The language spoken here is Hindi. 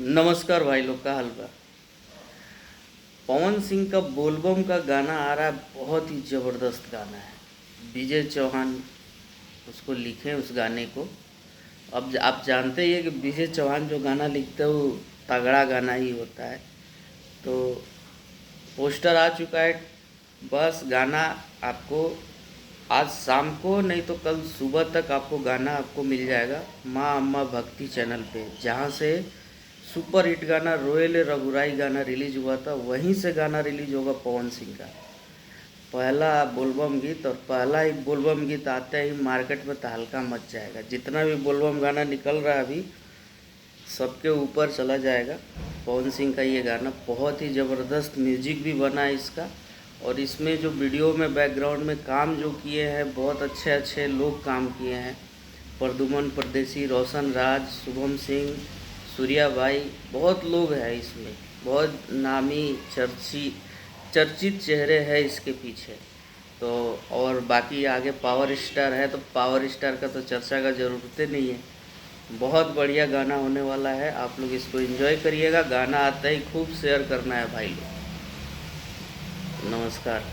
नमस्कार भाई लोग, का हाल बा। पवन सिंह का बोलबम का गाना आ रहा है, बहुत ही ज़बरदस्त गाना है। विजय चौहान उसको लिखे उस गाने को। अब आप जानते ही है कि विजय चौहान जो गाना लिखते हैं वो तगड़ा गाना ही होता है। तो पोस्टर आ चुका है, बस गाना आपको आज शाम को नहीं तो कल सुबह तक आपको गाना आपको मिल जाएगा माँ अम्मा भक्ति चैनल पे, जहाँ से सुपर हिट गाना रोयल रघुराई गाना रिलीज हुआ था, वहीं से गाना रिलीज होगा पवन सिंह का पहला बोलबम गीत। और पहला ही बोलबम गीत आते ही मार्केट में तहलका मच जाएगा। जितना भी बोलबम गाना निकल रहा है अभी सबके ऊपर चला जाएगा। पवन सिंह का ये गाना बहुत ही ज़बरदस्त म्यूजिक भी बना है इसका। और इसमें जो वीडियो में बैकग्राउंड में काम जो किए हैं, बहुत अच्छे अच्छे लोग काम किए हैं। प्रदुमन परदेसी, रोशन राज, शुभम सिंह, सूर्या भाई, बहुत लोग हैं इसमें। बहुत नामी चर्चित चेहरे हैं इसके पीछे। तो और बाकी आगे पावर स्टार है, तो पावर स्टार का तो चर्चा का ज़रूरत नहीं है। बहुत बढ़िया गाना होने वाला है, आप लोग इसको एंजॉय करिएगा। गाना आता ही खूब शेयर करना है भाई लोग। नमस्कार।